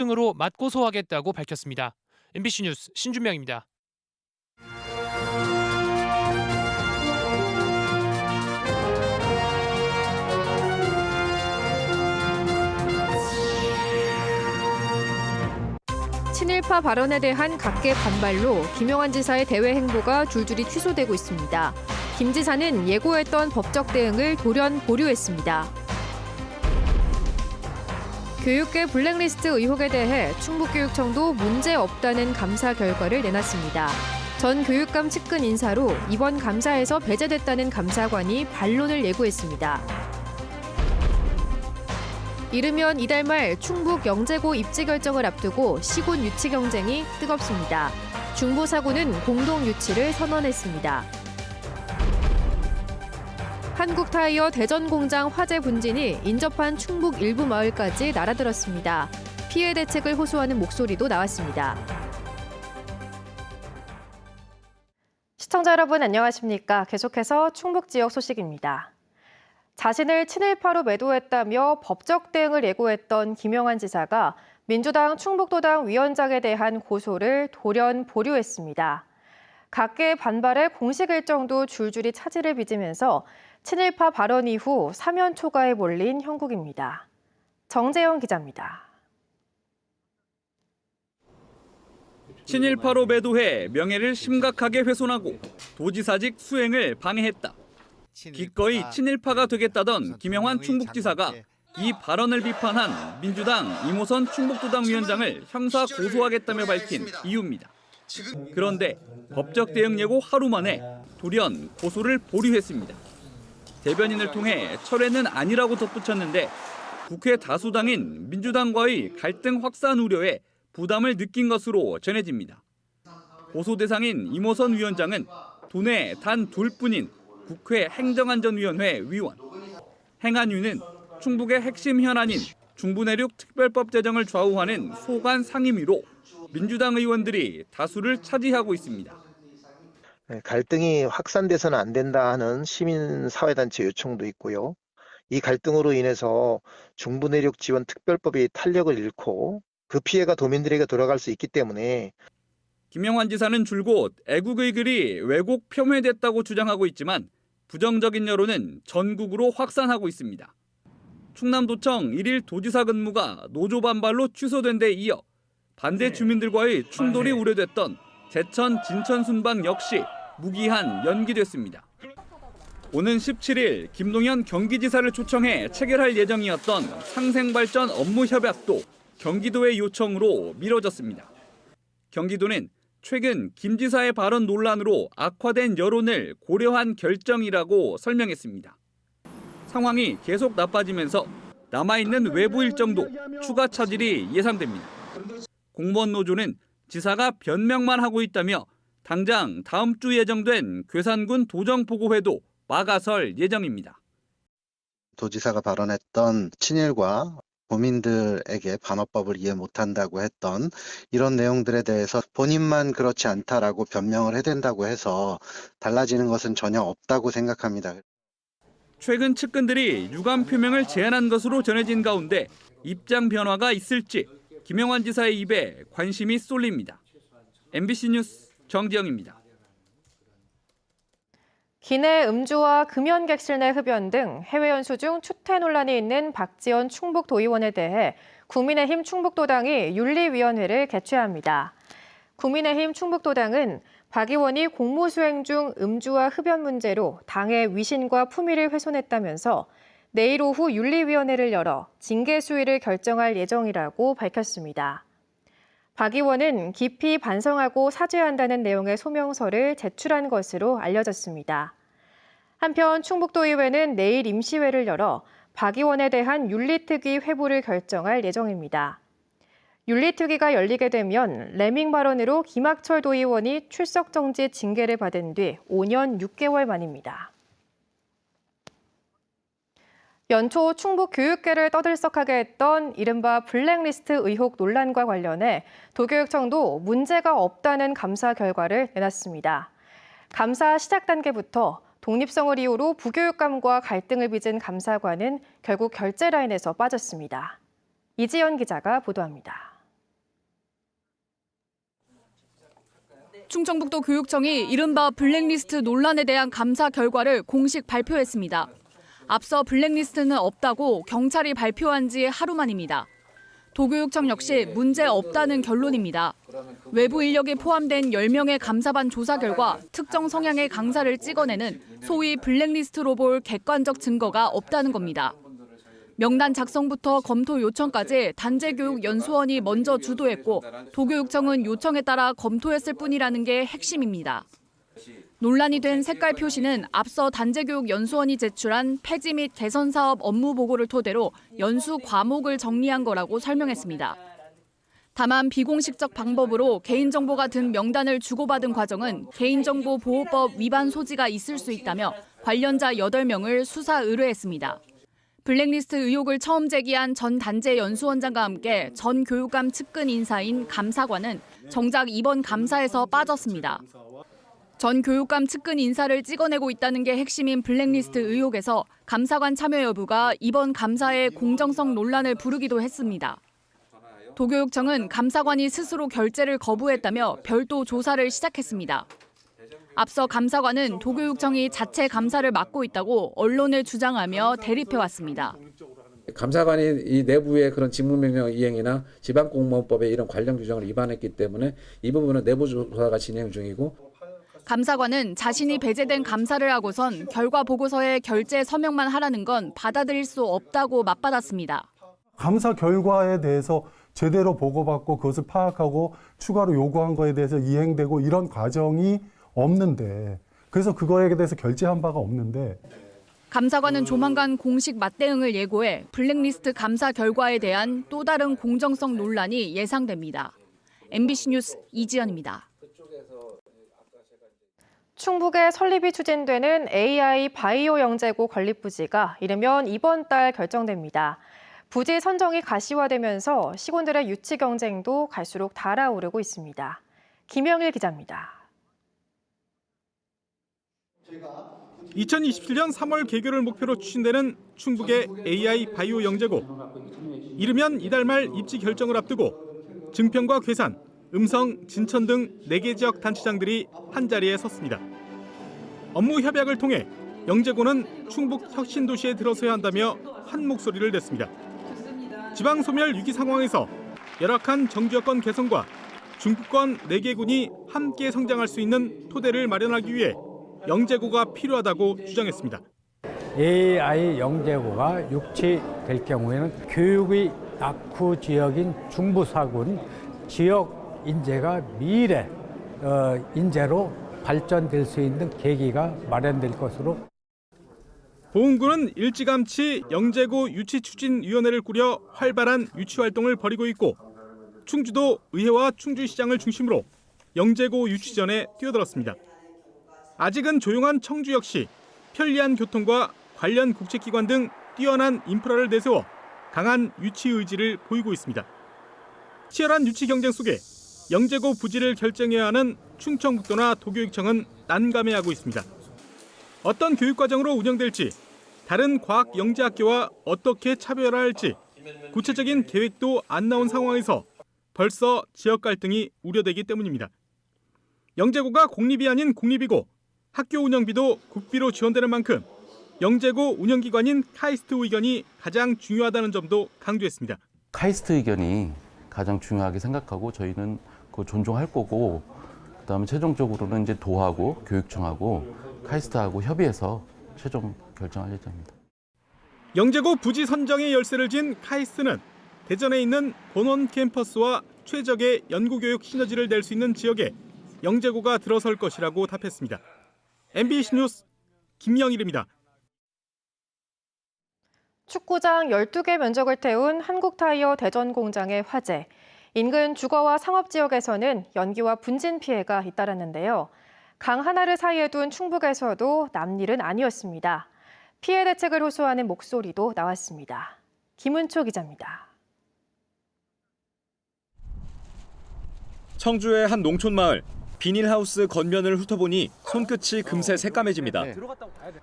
등으로 맞고소하겠다고 밝혔습니다. MBC 뉴스 신준명입니다. 친일파 발언에 대한 각계 반발로 김영환 지사의 대외 행보가 줄줄이 취소되고 있습니다. 김 지사는 예고했던 법적 대응을 돌연 보류했습니다. 교육계 블랙리스트 의혹에 대해 충북교육청도 문제 없다는 감사 결과를 내놨습니다. 전 교육감 측근 인사로 이번 감사에서 배제됐다는 감사관이 반론을 예고했습니다. 이르면 이달 말 충북 영재고 입지 결정을 앞두고 시군 유치 경쟁이 뜨겁습니다. 중부사고는 공동 유치를 선언했습니다. 한국타이어 대전공장 화재 분진이 인접한 충북 일부 마을까지 날아들었습니다. 피해 대책을 호소하는 목소리도 나왔습니다. 시청자 여러분 안녕하십니까? 계속해서 충북 지역 소식입니다. 자신을 친일파로 매도했다며 법적 대응을 예고했던 김영환 지사가 민주당 충북도당 위원장에 대한 고소를 돌연 보류했습니다. 각계의 반발에 공식 일정도 줄줄이 차질을 빚으면서 친일파 발언 이후 사면 초가에 몰린 형국입니다. 정재영 기자입니다. 친일파로 매도해 명예를 심각하게 훼손하고 도지사직 수행을 방해했다. 기꺼이 친일파가 되겠다던 김영환 충북지사가 이 발언을 비판한 민주당 이모선 충북도당 위원장을 형사 고소하겠다며 밝힌 이유입니다. 그런데 법적 대응 예고 하루 만에 돌연 고소를 보류했습니다. 대변인을 통해 철회는 아니라고 덧붙였는데 국회 다수당인 민주당과의 갈등 확산 우려에 부담을 느낀 것으로 전해집니다. 고소 대상인 이모선 위원장은 도내 단 둘뿐인 국회 행정안전위원회 위원. 행안위는 충북의 핵심 현안인 중부내륙 특별법 제정을 좌우하는 소관 상임위로 민주당 의원들이 다수를 차지하고 있습니다. 갈등이 확산돼서는 안 된다 하는 시민사회단체 요청도 있고요. 이 갈등으로 인해서 중부내륙 지원 특별법이 탄력을 잃고 그 피해가 도민들에게 돌아갈 수 있기 때문에 김영환 지사는 줄곧 애국의 글이 왜곡 폄훼됐다고 주장하고 있지만 부정적인 여론은 전국으로 확산하고 있습니다. 충남도청 1일 도지사 근무가 노조 반발로 취소된 데 이어 반대 주민들과의 충돌이 우려됐던 제천 진천 순방 역시 무기한 연기됐습니다. 오는 17일 김동연 경기지사를 초청해 체결할 예정이었던 상생발전 업무 협약도 경기도의 요청으로 미뤄졌습니다. 경기도는 최근 김 지사의 발언 논란으로 악화된 여론을 고려한 결정이라고 설명했습니다. 상황이 계속 나빠지면서 남아있는 외부 일정도 추가 차질이 예상됩니다. 공무원 노조는 지사가 변명만 하고 있다며 당장 다음 주 예정된 괴산군 도정보고회도 막아설 예정입니다. 도지사가 발언했던 친일과 도민들에게 반어법을 이해 못한다고 했던 이런 내용들에 대해서 본인만 그렇지 않다라고 변명을 해댄다고 해서 달라지는 것은 전혀 없다고 생각합니다. 최근 측근들이 유감 표명을 제안한 것으로 전해진 가운데 입장 변화가 있을지 김영환 지사의 입에 관심이 쏠립니다. MBC 뉴스 정지영입니다. 기내 음주와 금연객실 내 흡연 등 해외 연수 중 추태 논란이 있는 박지원 충북도의원에 대해 국민의힘 충북도당이 윤리위원회를 개최합니다. 국민의힘 충북도당은 박 의원이 공무수행 중 음주와 흡연 문제로 당의 위신과 품위를 훼손했다면서 내일 오후 윤리위원회를 열어 징계 수위를 결정할 예정이라고 밝혔습니다. 박 의원은 깊이 반성하고 사죄한다는 내용의 소명서를 제출한 것으로 알려졌습니다. 한편 충북도의회는 내일 임시회를 열어 박 의원에 대한 윤리특위 회부를 결정할 예정입니다. 윤리특위가 열리게 되면 레밍 발언으로 김학철 도의원이 출석 정지 징계를 받은 뒤 5년 6개월 만입니다. 연초 충북 교육계를 떠들썩하게 했던 이른바 블랙리스트 의혹 논란과 관련해 도교육청도 문제가 없다는 감사 결과를 내놨습니다. 감사 시작 단계부터 독립성을 이유로 부교육감과 갈등을 빚은 감사관은 결국 결재 라인에서 빠졌습니다. 이지연 기자가 보도합니다. 충청북도 교육청이 이른바 블랙리스트 논란에 대한 감사 결과를 공식 발표했습니다. 앞서 블랙리스트는 없다고 경찰이 발표한 지 하루 만입니다. 도교육청 역시 문제 없다는 결론입니다. 외부 인력이 포함된 10명의 감사반 조사 결과 특정 성향의 강사를 찍어내는 소위 블랙리스트로 볼 객관적 증거가 없다는 겁니다. 명단 작성부터 검토 요청까지 단재교육연수원이 먼저 주도했고 도교육청은 요청에 따라 검토했을 뿐이라는 게 핵심입니다. 논란이 된 색깔 표시는 앞서 단재교육연수원이 제출한 폐지 및 개선 사업 업무 보고를 토대로 연수 과목을 정리한 거라고 설명했습니다. 다만 비공식적 방법으로 개인정보가 든 명단을 주고받은 과정은 개인정보보호법 위반 소지가 있을 수 있다며 관련자 8명을 수사 의뢰했습니다. 블랙리스트 의혹을 처음 제기한 전 단재 연수원장과 함께 전 교육감 측근 인사인 감사관은 정작 이번 감사에서 빠졌습니다. 전 교육감 측근 인사를 찍어내고 있다는 게 핵심인 블랙리스트 의혹에서 감사관 참여 여부가 이번 감사의 공정성 논란을 부르기도 했습니다. 도교육청은 감사관이 스스로 결재를 거부했다며 별도 조사를 시작했습니다. 앞서 감사관은 도교육청이 자체 감사를 맡고 있다고 언론에 주장하며 대립해왔습니다. 감사관이 이 내부의 그런 직무명령 이행이나 지방공무원법의 이런 관련 규정을 위반했기 때문에 이 부분은 내부 조사가 진행 중이고 감사관은 자신이 배제된 감사를 하고선 결과 보고서에 결재 서명만 하라는 건 받아들일 수 없다고 맞받았습니다. 감사 결과에 대해서 제대로 보고받고 그것을 파악하고 추가로 요구한 거에 대해서 이행되고 이런 과정이 없는데 그래서 그거에 대해서 결재한 바가 없는데 감사관은 조만간 공식 맞대응을 예고해 블랙리스트 감사 결과에 대한 또 다른 공정성 논란이 예상됩니다. MBC 뉴스 이지연입니다. 충북에 설립이 추진되는 AI 바이오 영재고 건립 부지가 이르면 이번 달 결정됩니다. 부지 선정이 가시화되면서 시군들의 유치 경쟁도 갈수록 달아오르고 있습니다. 김영일 기자입니다. 2027년 3월 개교를 목표로 추진되는 충북의 AI 바이오 영재고. 이르면 이달 말 입지 결정을 앞두고 증평과 괴산, 음성, 진천 등 4개 지역 단체장들이 한자리에 섰습니다. 업무 협약을 통해 영재고는 충북 혁신도시에 들어서야 한다며 한 목소리를 냈습니다. 지방 소멸 위기 상황에서 열악한 정주 여건 개선과 중부권 4개군이 함께 성장할 수 있는 토대를 마련하기 위해 영재고가 필요하다고 주장했습니다. AI 영재고가 육치될 경우에는 교육의 낙후 지역인 중부사군 지역 인재가 미래 인재로 발전될 수 있는 계기가 마련될 것으로. 보훈군은 일찌감치 영재고 유치추진위원회를 꾸려 활발한 유치활동을 벌이고 있고 충주도 의회와 충주시장을 중심으로 영재고 유치전에 뛰어들었습니다. 아직은 조용한 청주 역시 편리한 교통과 관련 국책기관 등 뛰어난 인프라를 내세워 강한 유치 의지를 보이고 있습니다. 치열한 유치 경쟁 속에 영재고 부지를 결정해야 하는 충청북도나 도교육청은 난감해하고 있습니다. 어떤 교육과정으로 운영될지, 다른 과학 영재학교와 어떻게 차별화할지 구체적인 계획도 안 나온 상황에서 벌써 지역 갈등이 우려되기 때문입니다. 영재고가 공립이 아닌 국립이고 학교 운영비도 국비로 지원되는 만큼 영재고 운영기관인 카이스트 의견이 가장 중요하다는 점도 강조했습니다. 카이스트 의견이 가장 중요하게 생각하고 저희는 그거 존중할 거고 그다음에 최종적으로는 이제 도하고 교육청하고 카이스트하고 협의해서 최종 결정할 예정입니다. 영재고 부지 선정의 열쇠를 쥔 카이스트는 대전에 있는 본원 캠퍼스와 최적의 연구교육 시너지를 낼 수 있는 지역에 영재고가 들어설 것이라고 답했습니다. MBC 뉴스 김영일입니다. 축구장 12개 면적을 태운 한국타이어 대전 공장의 화재. 인근 주거와 상업지역에서는 연기와 분진 피해가 잇따랐는데요. 강 하나를 사이에 둔 충북에서도 남일은 아니었습니다. 피해 대책을 호소하는 목소리도 나왔습니다. 김은초 기자입니다. 청주의 한 농촌 마을. 비닐하우스 겉면을 훑어보니 손끝이 금세 새까매집니다.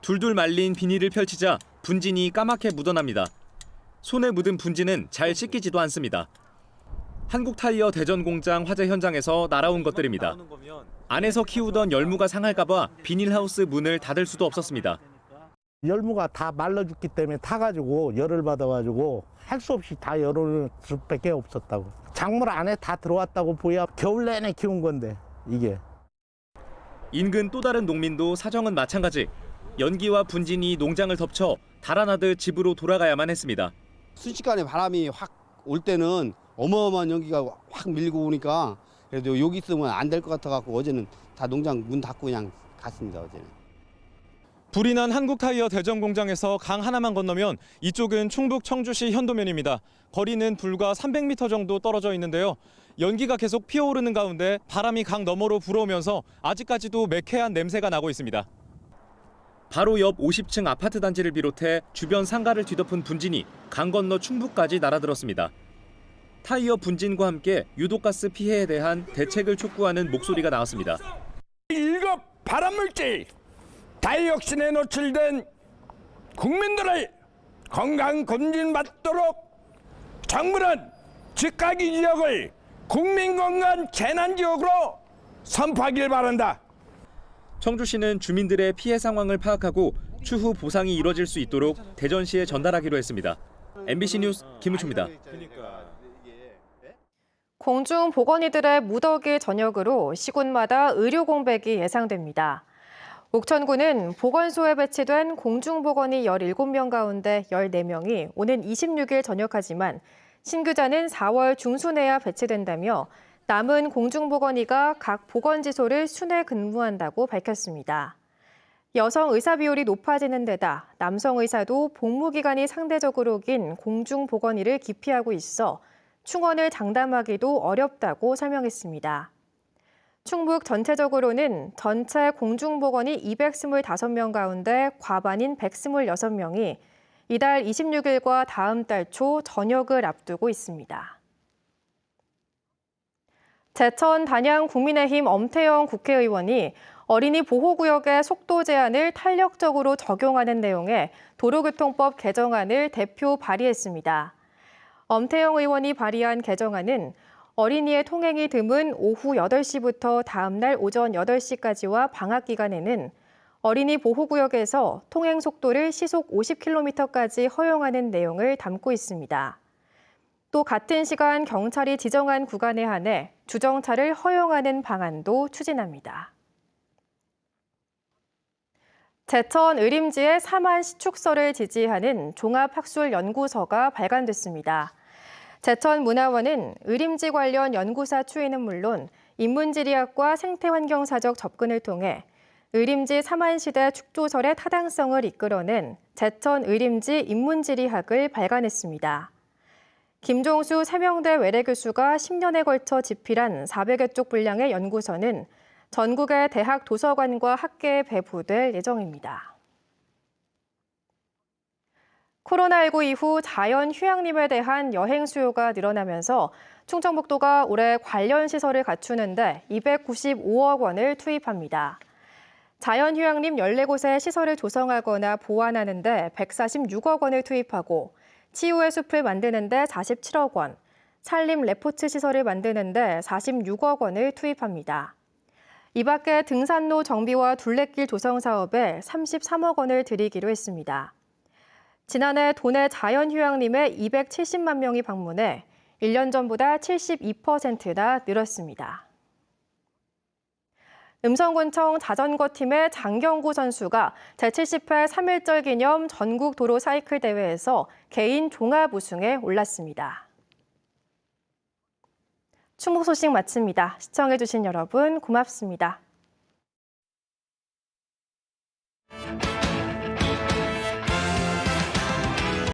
둘둘 말린 비닐을 펼치자 분진이 까맣게 묻어납니다. 손에 묻은 분진은 잘 씻기지도 않습니다. 한국타이어 대전 공장 화재 현장에서 날아온 것들입니다. 안에서 키우던 열무가 상할까 봐 비닐하우스 문을 닫을 수도 없었습니다. 열무가 다 말라 죽기 때문에 타가지고 열을 받아가지고 할 수 없이 다 열을 수밖에 없었다고. 작물 안에 다 들어왔다고 보야 겨울 내내 키운 건데 이게. 인근 또 다른 농민도 사정은 마찬가지. 연기와 분진이 농장을 덮쳐 달아나듯 집으로 돌아가야만 했습니다. 순식간에 바람이 확 올 때는 어마어마한 연기가 확 밀고 오니까 그래도 여기 있으면 안 될 것 같아갖고 어제는 다 농장 문 닫고 그냥 갔습니다. 어제는. 불이 난 한국타이어 대전 공장에서 강 하나만 건너면 이쪽은 충북 청주시 현도면입니다. 거리는 불과 300m 정도 떨어져 있는데요. 연기가 계속 피어오르는 가운데 바람이 강 너머로 불어오면서 아직까지도 매캐한 냄새가 나고 있습니다. 바로 옆 50층 아파트 단지를 비롯해 주변 상가를 뒤덮은 분진이 강 건너 충북까지 날아들었습니다. 타이어 분진과 함께 유독가스 피해에 대한 대책을 촉구하는 목소리가 나왔습니다. 일급 발암물질 다이옥신에 노출된 국민들의 건강 검진받도록 정부는 직가기 지역을 국민건강 재난지역으로 선포하길 바란다. 청주시는 주민들의 피해 상황을 파악하고 추후 보상이 이뤄질 수 있도록 대전시에 전달하기로 했습니다. MBC 뉴스 김우초입니다. 공중보건의들의 무더기 저녁으로 시군마다 의료 공백이 예상됩니다. 옥천군은 보건소에 배치된 공중보건의 17명 가운데 14명이 오는 26일 전역하지만 신규자는 4월 중순에야 배치된다며 남은 공중보건의가 각 보건지소를 순회 근무한다고 밝혔습니다. 여성 의사 비율이 높아지는 데다 남성 의사도 복무기간이 상대적으로 긴 공중보건의를 기피하고 있어 충원을 장담하기도 어렵다고 설명했습니다. 충북 전체적으로는 전체 공중보건의 225명 가운데 과반인 126명이 이달 26일과 다음 달 초 전역을 앞두고 있습니다. 제천 단양 국민의힘 엄태영 국회의원이 어린이 보호구역의 속도 제한을 탄력적으로 적용하는 내용의 도로교통법 개정안을 대표 발의했습니다. 엄태영 의원이 발의한 개정안은 어린이의 통행이 드문 오후 8시부터 다음 날 오전 8시까지와 방학 기간에는 어린이 보호구역에서 통행 속도를 시속 50km까지 허용하는 내용을 담고 있습니다. 또 같은 시간 경찰이 지정한 구간에 한해 주정차를 허용하는 방안도 추진합니다. 제천 의림지의 사만 시축서를 지지하는 종합학술연구서가 발간됐습니다. 제천문화원은 의림지 관련 연구사 추이는 물론 인문지리학과 생태환경사적 접근을 통해 의림지 사만시대 축조설의 타당성을 이끌어낸 제천 의림지 인문지리학을 발간했습니다. 김종수 세명대 외래교수가 10년에 걸쳐 집필한 400여 쪽 분량의 연구서는 전국의 대학 도서관과 학계에 배부될 예정입니다. 코로나19 이후 자연 휴양림에 대한 여행 수요가 늘어나면서 충청북도가 올해 관련 시설을 갖추는데 295억 원을 투입합니다. 자연 휴양림 14곳의 시설을 조성하거나 보완하는 데 146억 원을 투입하고 치유의 숲을 만드는 데 47억 원, 산림 레포츠 시설을 만드는 데 46억 원을 투입합니다. 이 밖에 등산로 정비와 둘레길 조성 사업에 33억 원을 들이기로 했습니다. 지난해 도내 자연휴양림에 270만 명이 방문해 1년 전보다 72%나 늘었습니다. 음성군청 자전거팀의 장경구 선수가 제70회 3.1절 기념 전국 도로 사이클 대회에서 개인 종합 우승에 올랐습니다. 충북 소식 마칩니다. 시청해주신 여러분 고맙습니다.